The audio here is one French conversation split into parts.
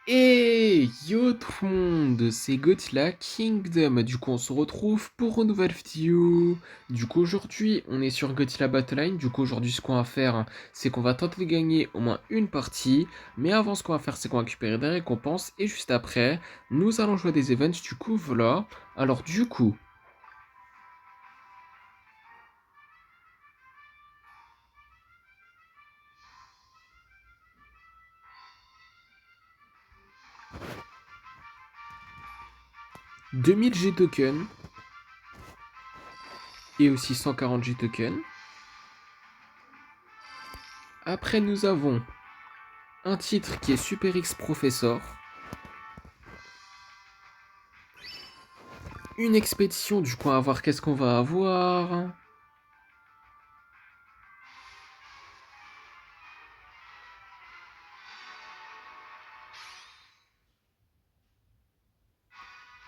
Et yo tout le monde, c'est Godzilla Kingdom. Du coup, on se retrouve pour une nouvelle vidéo. Du coup, aujourd'hui, on est sur Godzilla Battleline. Du coup, aujourd'hui, ce qu'on va faire, c'est qu'on va tenter de gagner au moins une partie. Mais avant, ce qu'on va faire, c'est qu'on va récupérer des récompenses. Et juste après, nous allons jouer à des events. Du coup, voilà. Alors, du coup, 2000 G tokens et aussi 140 G tokens. Après, nous avons un titre qui est Super X Professor. Une expédition, du coup, on va voir qu'est-ce qu'on va avoir.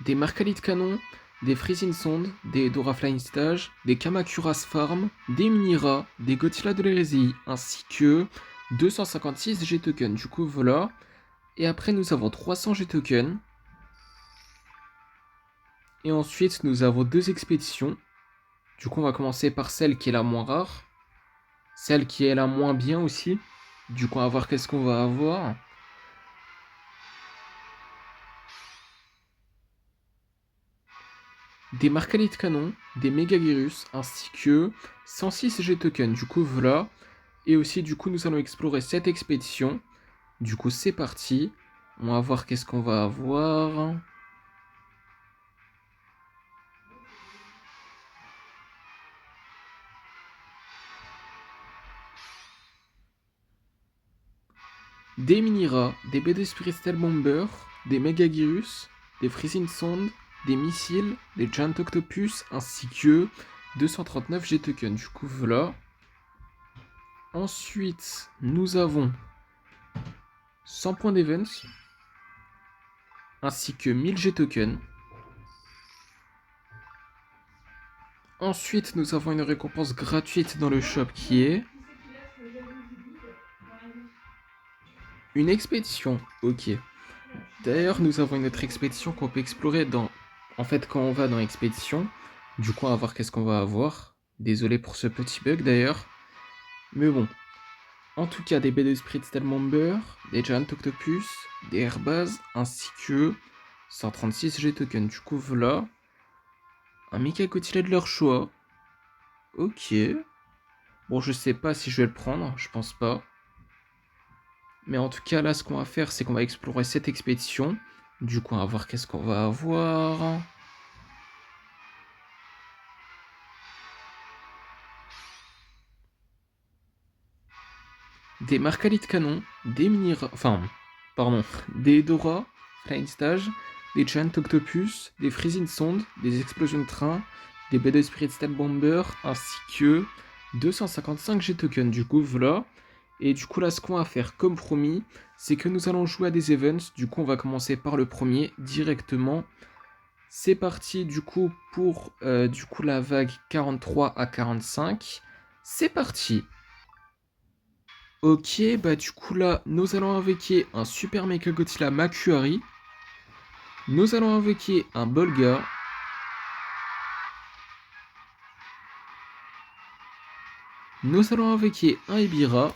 Des Marcalit Canon, des Freezing Sound, des Dora Flying Stage, des Kamakuras Farm, des Minira, des Godzilla de l'hérésie, ainsi que 256 G-Tokens. Du coup, voilà. Et après, nous avons 300 G-Tokens. Et ensuite, nous avons deux expéditions. Du coup, on va commencer par celle qui est la moins rare. Celle qui est la moins bien aussi. Du coup, on va voir qu'est-ce qu'on va avoir. Des Marcalit Canon, des Megaguirus, ainsi que 106 G-Tokens. Du coup, voilà. Et aussi, du coup, nous allons explorer cette expédition. Du coup, c'est parti. On va voir qu'est-ce qu'on va avoir. Des Minira, des BD Spirit Bomber, des Megaguirus, des Freezing Sound, des missiles, des Giant Octopus, ainsi que 239 G-Tokens. Du coup, voilà. Ensuite, nous avons 100 points d'events, ainsi que 1000 G-Tokens. Ensuite, nous avons une récompense gratuite dans le shop qui est une expédition. Ok. D'ailleurs, nous avons une autre expédition qu'on peut explorer dans... En fait, quand on va dans l'expédition, du coup, on va voir qu'est-ce qu'on va avoir. Désolé pour ce petit bug d'ailleurs. Mais bon. En tout cas, des baies de Spirit Bomber, des Giant Octopus, des Airbaz, ainsi que 136 G-Tokens. Du coup, voilà. Un Mecha Godzilla de leur choix. Ok. Bon, je sais pas si je vais le prendre, je pense pas. Mais en tout cas, là, ce qu'on va faire, c'est qu'on va explorer cette expédition. Du coup, on va voir qu'est-ce qu'on va avoir. Des Marcalit Canon, des Minira... Enfin, pardon. Des Dora, Flying Stage, des Giant Octopus, des Freezing Sound, des Explosions de train, des BD Spirit Style Bomber, ainsi que 255 G-Tokens. Du coup, voilà. Et du coup, là, ce qu'on va faire, comme promis, c'est que nous allons jouer à des events. Du coup, on va commencer par le premier directement. C'est parti, du coup, pour du coup, la vague 43 à 45. C'est parti. Ok, bah du coup là, nous allons invoquer un Super Mecha Godzilla Makuari. Nous allons invoquer un Bolga. Nous allons invoquer un Ibira.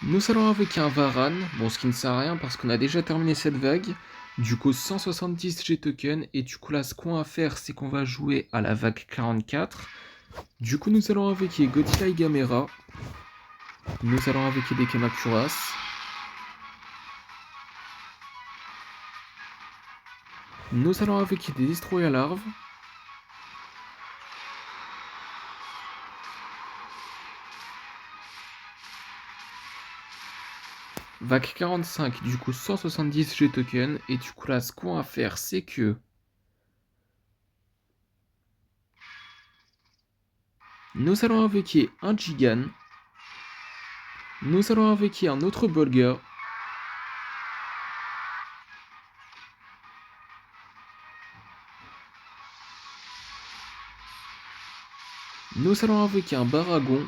Nous allons invoquer un Varan. Bon, ce qui ne sert à rien parce qu'on a déjà terminé cette vague. Du coup, 170 G-Tokens. Et du coup là, ce qu'on va faire, c'est qu'on va jouer à la vague 44. Du coup, nous allons invoquer Godzilla et Gamera. Nous allons invoquer des Kamakuras. Nous allons invoquer des Destroyer Larves. Vague 45, du coup 170 G-Tokens. Et du coup là, ce qu'on va faire, c'est que nous allons invoquer un Gigan. Nous allons invoquer un autre Bolger. Nous allons invoquer un Baragon.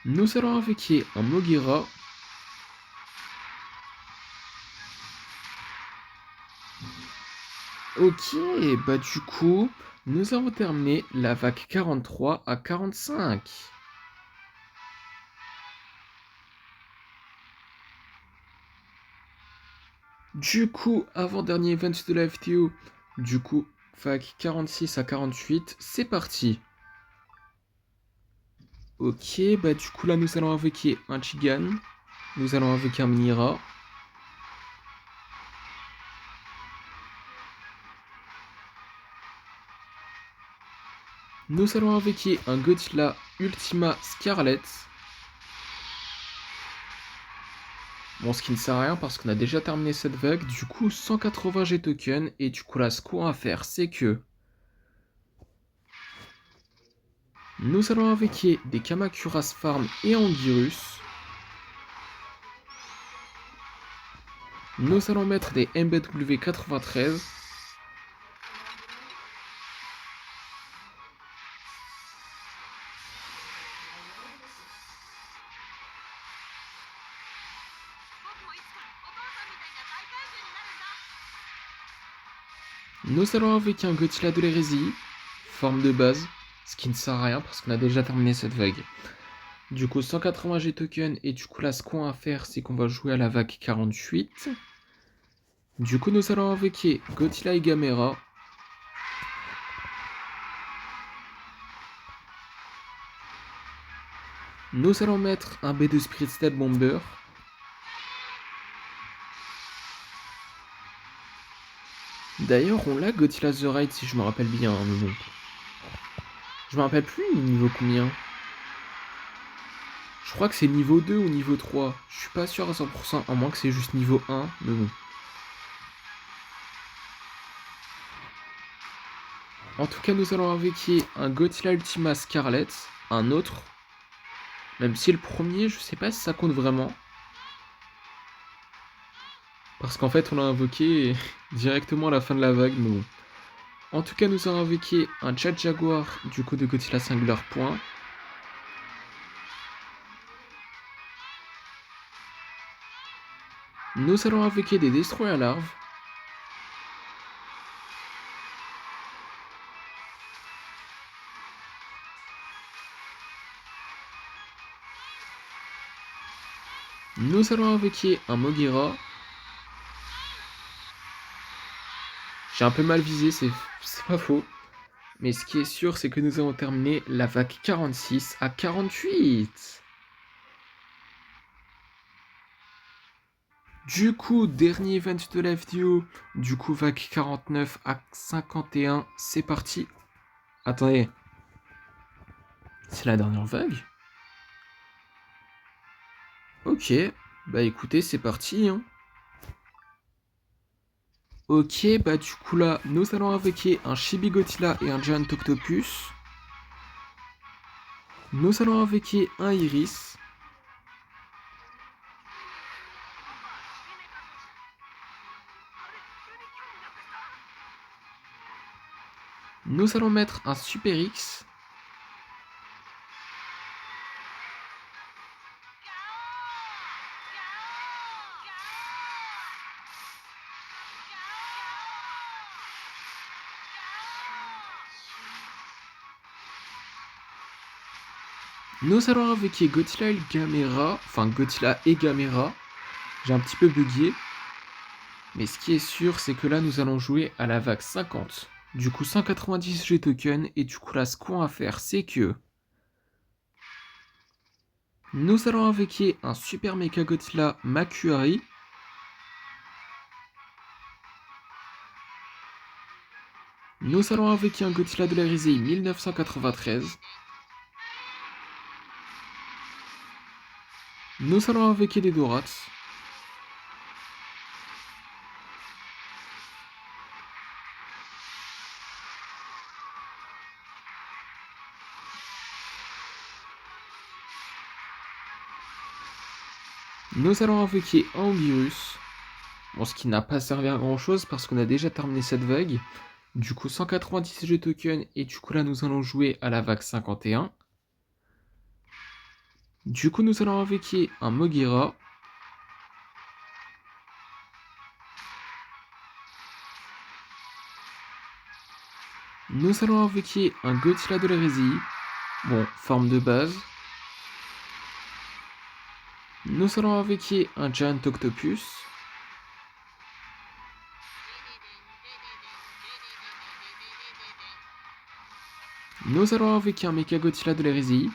Nous allons invoquer un Mogira. Ok, bah du coup, nous avons terminé la vague 43 à 45. Du coup, avant-dernier event de la FTO, du coup, vague 46 à 48, c'est parti. Ok, bah du coup là nous allons invoquer un Chigan, nous allons invoquer un Minira. Nous allons invoquer un Godzilla Ultima Scarlet. Bon, ce qui ne sert à rien parce qu'on a déjà terminé cette vague. Du coup, 180 G tokens. Et du coup, là, ce qu'on va faire, c'est que nous allons invoquer des Kamakuras Farm et Anguirus. Nous allons mettre des MBW 93. Nous allons invoquer un Godzilla de l'hérésie, forme de base, ce qui ne sert à rien parce qu'on a déjà terminé cette vague. Du coup, 180 G tokens, et du coup là, ce qu'on va faire, c'est qu'on va jouer à la vague 48. Du coup, nous allons invoquer Godzilla et Gamera. Nous allons mettre un B2 Spirit Steel Bomber. D'ailleurs, on l'a Godzilla The Ride si je me rappelle bien, mais bon. Je me rappelle plus niveau combien. Je crois que c'est niveau 2 ou niveau 3. Je suis pas sûr à 100%, à moins que c'est juste niveau 1, mais bon. En tout cas, nous allons invoquer un Godzilla Ultima Scarlet, un autre. Même si le premier, je sais pas si ça compte vraiment. Parce qu'en fait, on l'a invoqué directement à la fin de la vague, mais bon. En tout cas, nous allons invoquer un Chat Jaguar du coup de Godzilla Singular Point. Nous allons invoquer des Destroyer Larves. Nous allons invoquer un Mogira. J'ai un peu mal visé, c'est pas faux. Mais ce qui est sûr, c'est que nous avons terminé la vague 46 à 48. Du coup, dernier event de la vidéo. Du coup, vague 49 à 51. C'est parti. Attendez. C'est la dernière vague? Ok. Bah écoutez, c'est parti. Hein. Ok, bah du coup là, nous allons invoquer un Chibi Godzilla et un Giant Octopus. Nous allons invoquer un Iris. Nous allons mettre un Super X. Nous allons invoquer Godzilla et Gamera. Enfin, Godzilla et Gamera. J'ai un petit peu bugué. Mais ce qui est sûr, c'est que là, nous allons jouer à la vague 50. Du coup, 190 G tokens. Et du coup, là, ce qu'on va faire, c'est que nous allons invoquer un Super Mecha Godzilla Makuari. Nous allons invoquer un Godzilla de la risée 1993. Nous allons invoquer des Dorats. Nous allons invoquer un Anguirus. Bon, ce qui n'a pas servi à grand chose parce qu'on a déjà terminé cette vague. Du coup, 190 G tokens, et du coup là nous allons jouer à la vague 51. Du coup nous allons invoquer un Mogira. Nous allons invoquer un Godzilla de l'hérésie. Bon, forme de base. Nous allons invoquer un Giant Octopus. Nous allons invoquer un Mecha Godzilla de l'hérésie.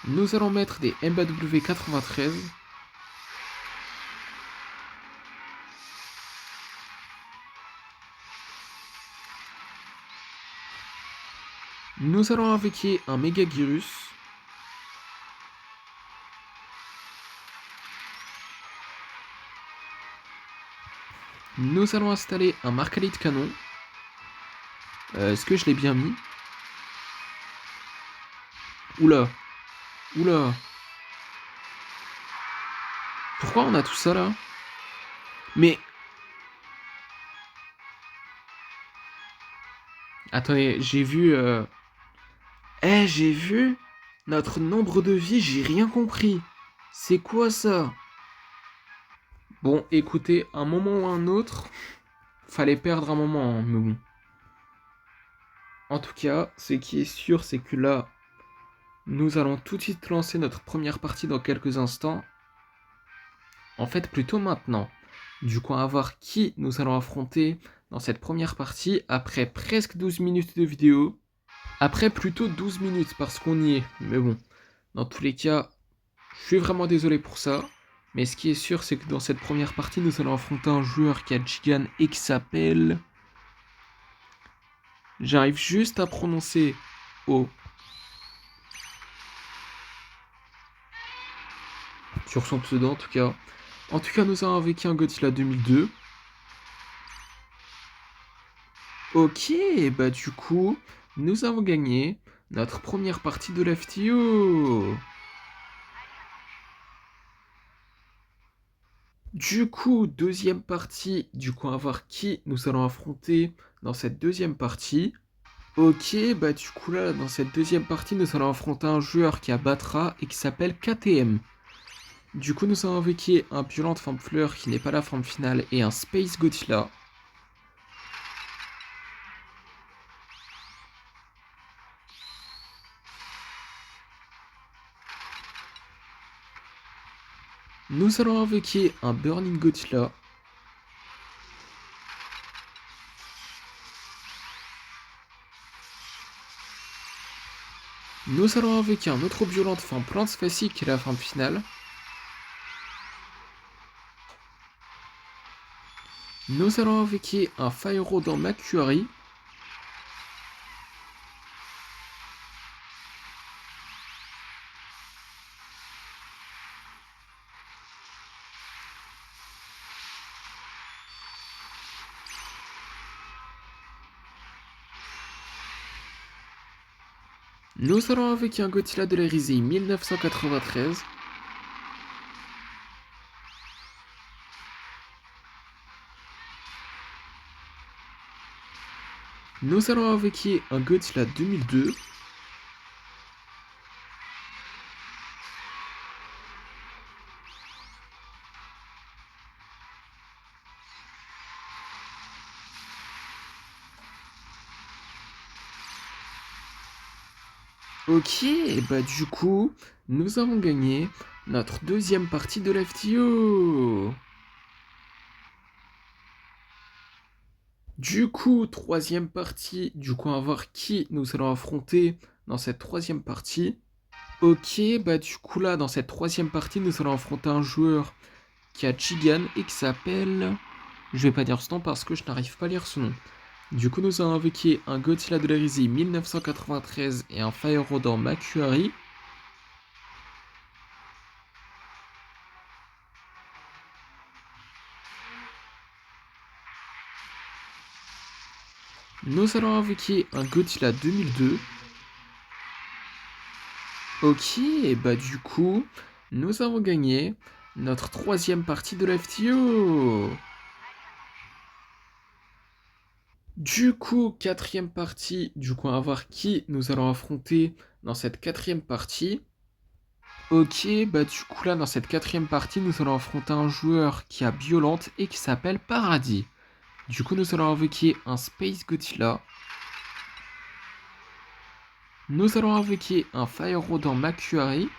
Nous allons mettre des MBW 93. Nous allons invoquer un Megagirus. Nous allons installer un Marcalite Canon. Est-ce que je l'ai bien mis? Oula. Oula. Pourquoi on a tout ça là? Mais... Attendez, j'ai vu... j'ai vu notre nombre de vies, j'ai rien compris. C'est quoi ça? Bon, écoutez, un moment ou un autre, fallait perdre un moment, hein, mais bon. En tout cas, ce qui est sûr, c'est que là, nous allons tout de suite lancer notre première partie dans quelques instants. En fait, plutôt maintenant. Du coup, on va voir qui nous allons affronter dans cette première partie après presque 12 minutes de vidéo. Après plutôt 12 minutes parce qu'on y est. Mais bon, dans tous les cas, je suis vraiment désolé pour ça. Mais ce qui est sûr, c'est que dans cette première partie, nous allons affronter un joueur qui a Gigan et qui s'appelle... J'arrive juste à prononcer O. Sur son pseudo en tout cas. En tout cas, nous avons avec un Godzilla 2002. Ok, bah du coup, nous avons gagné notre première partie de la FTO. Du coup, deuxième partie, du coup, on va voir qui nous allons affronter dans cette deuxième partie. Ok, bah du coup là, dans cette deuxième partie, nous allons affronter un joueur qui a Batra et qui s'appelle KTM. Du coup, nous allons invoquer un Violent Forme Fleur qui n'est pas la forme finale et un Space Godzilla. Nous allons invoquer un Burning Godzilla. Nous allons invoquer un autre Violent Forme Plante Facile qui est la forme finale. Nous allons invoquer un Fyro dans Makuari. Nous allons invoquer un Godzilla de l'hérésie 1993. Nous allons invoquer un Godzilla 2002. Ok, bah du coup, nous avons gagné notre deuxième partie de la FTO. Du coup, troisième partie, du coup on va voir qui nous allons affronter dans cette troisième partie. Ok, bah du coup là, dans cette troisième partie, nous allons affronter un joueur qui a Chigan et qui s'appelle... Je vais pas dire ce nom parce que je n'arrive pas à lire son nom. Du coup, nous allons invoquer un Godzilla de l'hérésie 1993 et un Fyrodor Makuari. Nous allons invoquer un Godzilla 2002. Ok, et bah du coup, Nous avons gagné notre troisième partie de la FTO. Du coup, quatrième partie, on va voir qui nous allons affronter dans cette quatrième partie. Ok, bah du coup là, dans cette quatrième partie, nous allons affronter un joueur qui a Biolante et qui s'appelle Paradis. Du coup, nous allons invoquer un Space Godzilla. Nous allons invoquer un Fire Rodent Makuari.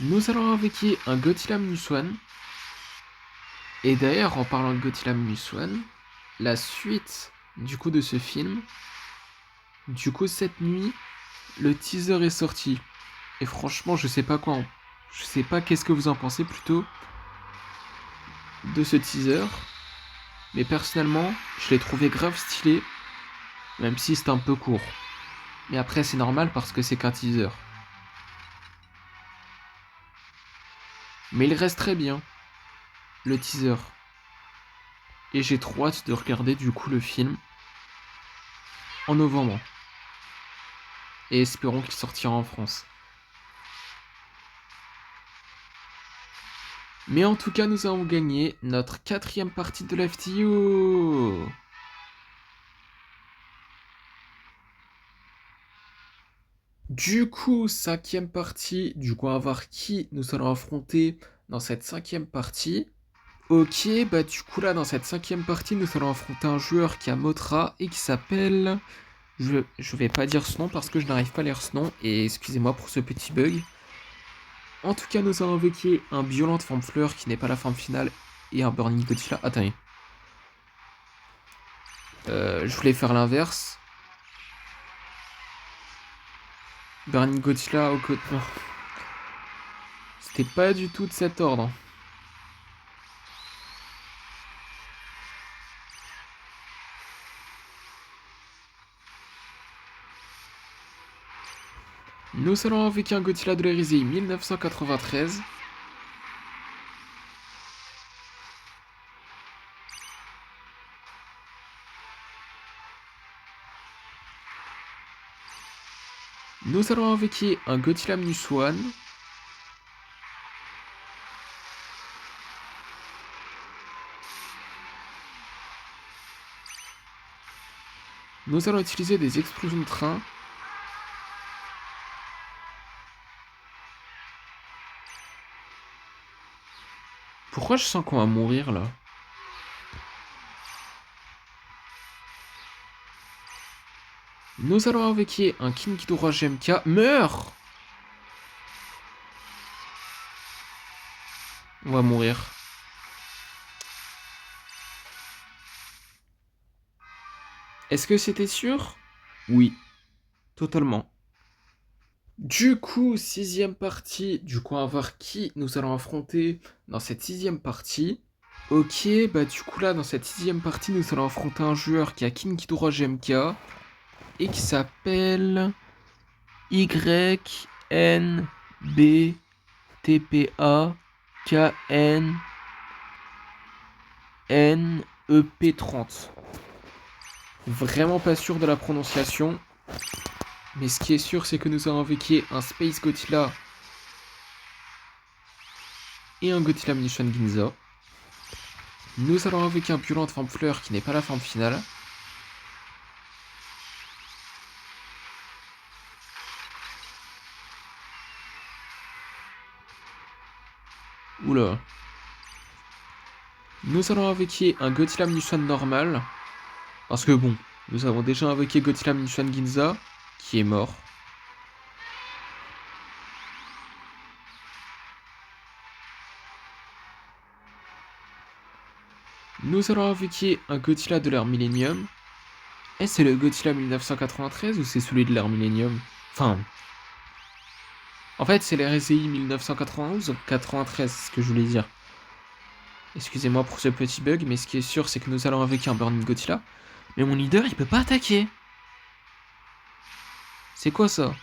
Nous allons invoquer un Godzilla Minus One. Et d'ailleurs, en parlant de Godzilla Minus One, la suite du coup de ce film, du coup cette nuit, le teaser est sorti. Et franchement, je sais pas qu'est-ce que vous en pensez plutôt de ce teaser. Mais personnellement, je l'ai trouvé grave stylé, même si c'est un peu court. Mais après, c'est normal parce que c'est qu'un teaser. Mais il reste très bien, le teaser. Et j'ai trop hâte de regarder du coup le film en novembre. Et espérons qu'il sortira en France. Mais en tout cas, nous avons gagné notre quatrième partie de l'FTO. Du coup, cinquième partie. Du coup, on va voir qui nous allons affronter dans cette cinquième partie. Ok, bah du coup là, dans cette cinquième partie, nous allons affronter un joueur qui a Motra et qui s'appelle... Je vais pas dire ce nom parce que je n'arrive pas à lire ce nom. Et excusez-moi pour ce petit bug. En tout cas, nous allons invoquer un Violent Forme Fleur qui n'est pas la forme finale et un Burning Godzilla. Attendez. Je voulais faire l'inverse. Burning Godzilla au côté. Oh. C'était pas du tout de cet ordre. Nous allons invoquer un Godzilla de l'Hérésie 1993. Nous allons invoquer un Godzilla Minus One. Nous allons utiliser des explosions de train. Pourquoi je sens qu'on va mourir là? Nous allons invoquer un King Ghidorah GMK. Meurs! On va mourir. Est-ce que c'était sûr? Oui, totalement. Du coup, sixième partie. Du coup, on va voir qui nous allons affronter dans cette sixième partie. Ok, bah du coup là, dans cette sixième partie, nous allons affronter un joueur qui a King Ghidorah GMK et qui s'appelle YNBTPA-KNNEP30. Vraiment pas sûr de la prononciation. Mais ce qui est sûr, c'est que nous avons invoqué un Space Godzilla et un Godzilla Munition Ginza. Nous allons invoquer un Violent Forme Fleur qui n'est pas la forme finale. Oula. Nous allons invoquer un Godzilla Munition normal. Parce que bon, nous avons déjà invoqué Godzilla Munition Ginza, qui est mort. Nous allons invoquer un Godzilla de l'ère Millennium. Et c'est le Godzilla 1993 ou c'est celui de l'ère Millennium? Enfin... En fait, c'est l'RSI 1991 ou 93, c'est ce que je voulais dire. Excusez-moi pour ce petit bug, mais ce qui est sûr, c'est que nous allons invoquer un Burning Godzilla. Mais mon leader, il peut pas attaquer. C'est quoi ça?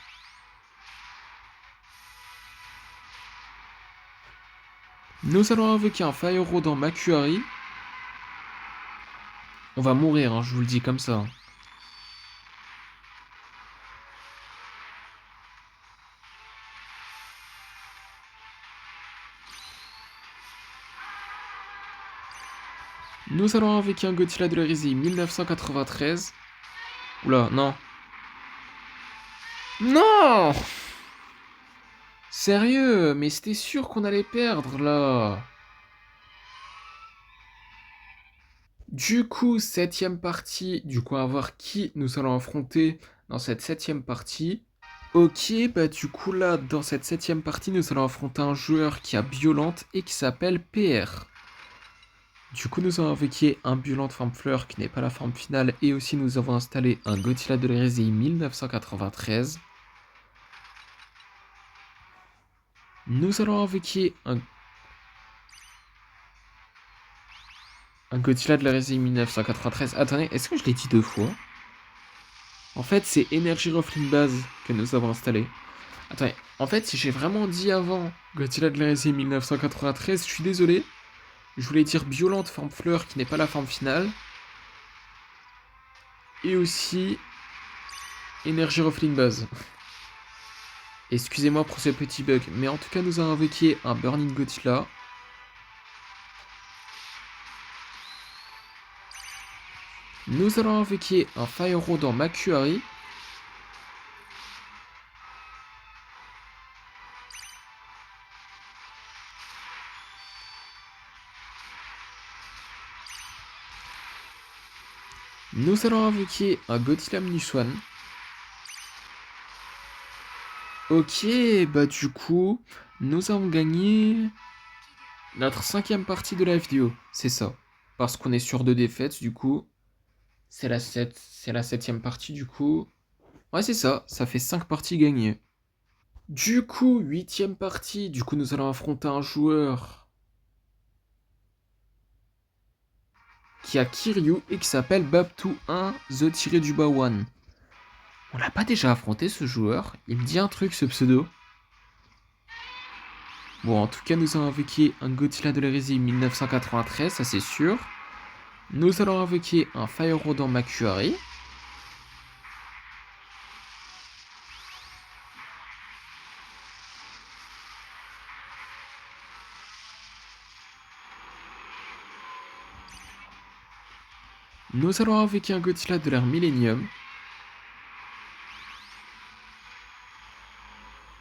Nous allons invoquer un Fire dans Makuari. On va mourir, hein, je vous le dis comme ça. Nous allons invoquer un Godzilla de l'hérésie 1993. Oula, non. Non! Sérieux, mais c'était sûr qu'on allait perdre là. Du coup, septième partie. Du coup, on va voir qui nous allons affronter dans cette septième partie. Ok, bah du coup là, dans cette septième partie, nous allons affronter un joueur qui a Biolante et qui s'appelle PR. Du coup, nous avons invoqué un Biolante forme fleur qui n'est pas la forme finale et aussi nous avons installé un Godzilla de l'hérésie 1993. Nous allons invoquer un Godzilla de l'hérésie 1993. Attendez, est-ce que je l'ai dit deux fois? En fait, c'est Energy Ruffling Base que nous avons installé. Attendez, en fait, si j'ai vraiment dit avant Godzilla de l'hérésie 1993, je suis désolé. Je voulais dire Violente forme fleur qui n'est pas la forme finale. Et aussi Energy Ruffling Base. Excusez-moi pour ce petit bug, mais en tout cas, nous avons invoqué un Burning Godzilla. Nous allons invoquer un Fire dans Makuari. Nous allons invoquer un Godzilla Minuswan. Ok, bah du coup, nous avons gagné notre cinquième partie de la vidéo. C'est ça. Parce qu'on est sur 2 défaites, du coup. C'est la septième partie, du coup. Ouais, c'est ça. Ça fait 5 parties gagnées. Du coup, huitième partie. Du coup, nous allons affronter un joueur qui a Kiryu et qui s'appelle Babtu1 The-1. On l'a pas déjà affronté ce joueur? Il me dit un truc ce pseudo. Bon, en tout cas, nous allons invoquer un Godzilla de l'hérésie 1993, ça c'est sûr. Nous allons invoquer un Fire dans Makuari. Nous allons invoquer un Godzilla de l'ère Millennium.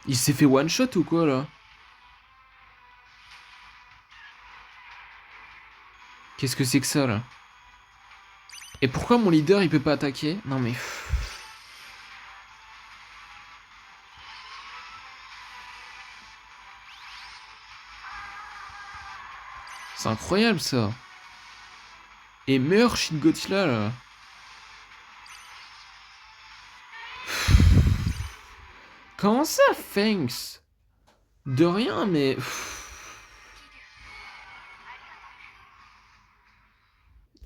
Il s'est fait one shot ou quoi là? Qu'est-ce que c'est que ça là? Et pourquoi mon leader il peut pas attaquer? Non mais... C'est incroyable ça. Et meurt Shin Godzilla là. Comment ça, thanks? De rien, mais...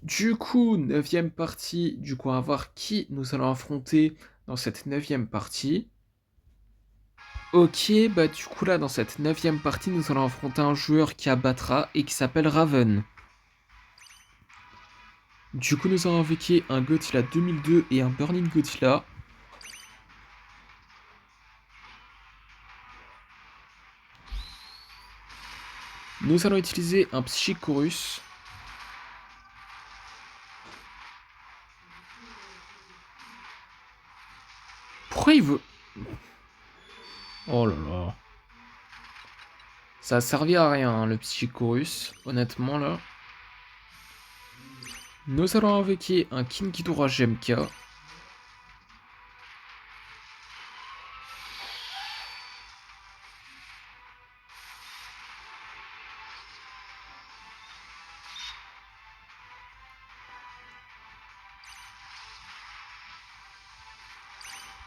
Du coup, neuvième partie. Du coup, on va voir qui nous allons affronter dans cette neuvième partie. Ok, bah du coup là, dans cette neuvième partie, nous allons affronter un joueur qui abattra et qui s'appelle Raven. Du coup, nous allons invoquer un Godzilla 2002 et un Burning Godzilla. Nous allons utiliser un Psychorus. Pourquoi il veut... Oh là là. Ça a servi à rien, hein, le Psychorus, honnêtement là. Nous allons invoquer un King Ghidorah GMK.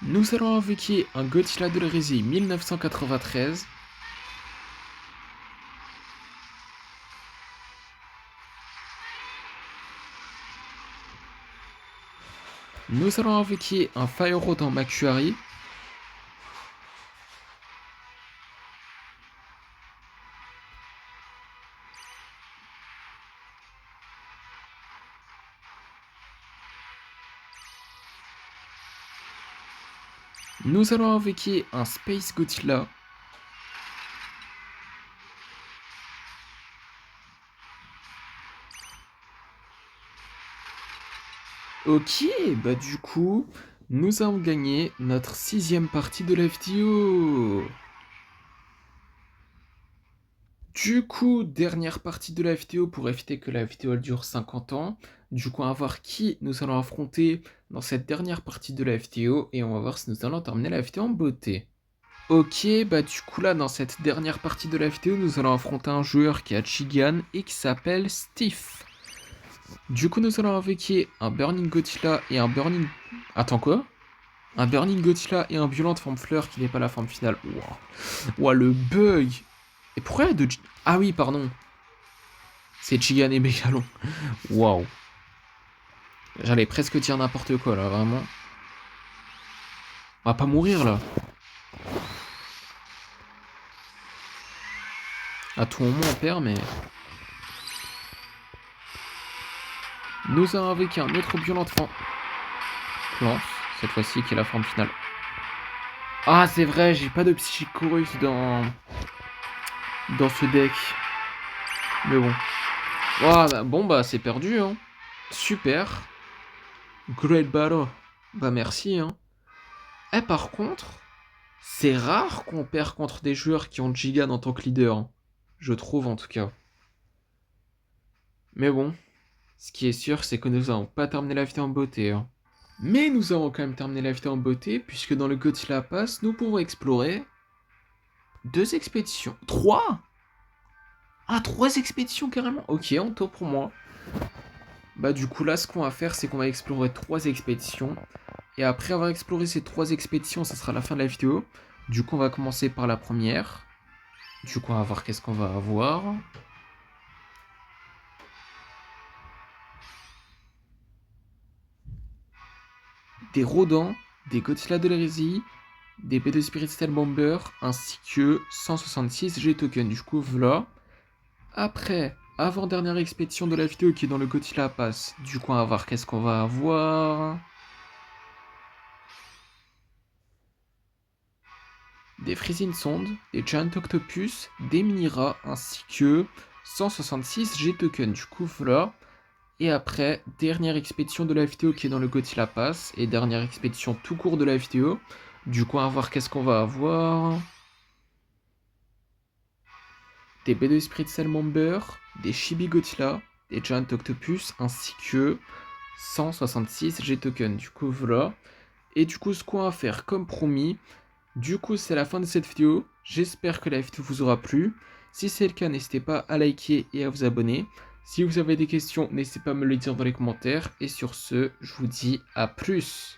Nous allons invoquer un Godzilla de l'hérésie 1993. Nous allons invoquer un Fire dans Makuari. Nous allons invoquer un Space Godzilla. Ok, bah du coup, nous avons gagné notre 6ème partie de la vidéo. Du coup, dernière partie de la vidéo pour éviter que la vidéo elle dure 50 ans. Du coup, on va voir qui nous allons affronter dans cette dernière partie de la vidéo et on va voir si nous allons terminer la vidéo en beauté. Ok, bah du coup là, dans cette dernière partie de la vidéo, nous allons affronter un joueur qui a Chigan et qui s'appelle Steve. Du coup, nous allons invoquer un Burning Godzilla et un Burning... Attends, quoi? Un Burning Godzilla et un Violente Forme Fleur qui n'est pas la forme finale. Ouah, ouah, le bug! Et pourquoi il y a deux... Ah oui, pardon. C'est Chigan et Megalon. Waouh. J'allais presque dire n'importe quoi là, vraiment. On va pas mourir là. À tout moment on perd, mais... Nous avons avec un autre Violente Forme... Plante, cette fois-ci qui est la forme finale. Ah c'est vrai, j'ai pas de Psychic Chorus dans ce deck. Mais bon. Ah, bah, bon bah c'est perdu hein. Super. Great battle. Bah merci hein. Eh par contre, c'est rare qu'on perd contre des joueurs qui ont Gigan en tant que leader. Hein. Je trouve en tout cas. Mais bon, ce qui est sûr c'est que nous n'avons pas terminé la vidéo en beauté. Hein. Mais nous avons quand même terminé la vidéo en beauté puisque dans le Godzilla Pass, nous pouvons explorer 2 expéditions. 3. Ah, 3 expéditions carrément. Ok, en taux pour moi. Bah du coup là ce qu'on va faire c'est qu'on va explorer 3 expéditions. Et après avoir exploré ces 3 expéditions, ça sera la fin de la vidéo. Du coup on va commencer par la première. Du coup on va voir qu'est-ce qu'on va avoir. Des Rodents, des Godzilla de l'hérésie, des B2 Spirit Style Bomber, ainsi que 166 G-Token. Du coup voilà. Après, avant-dernière expédition de la vidéo qui est dans le Godzilla Pass. Du coup on va voir qu'est-ce qu'on va avoir. Des Freezing Sondes, des Giant Octopus, des Mini-Rats, ainsi que 166 G-Token. Du coup, voilà. Et après, dernière expédition de la vidéo qui est dans le Godzilla Pass, et dernière expédition tout court de la vidéo. Du coup, on va voir qu'est-ce qu'on va avoir. Des B2 Spirit Salamandre, des Chibi Godzilla, des Giant Octopus, ainsi que 166 G-Token. Du coup, voilà. Et du coup, ce qu'on va faire, comme promis, du coup, c'est la fin de cette vidéo. J'espère que la vidéo vous aura plu. Si c'est le cas, n'hésitez pas à liker et à vous abonner. Si vous avez des questions, n'hésitez pas à me le dire dans les commentaires. Et sur ce, je vous dis à plus.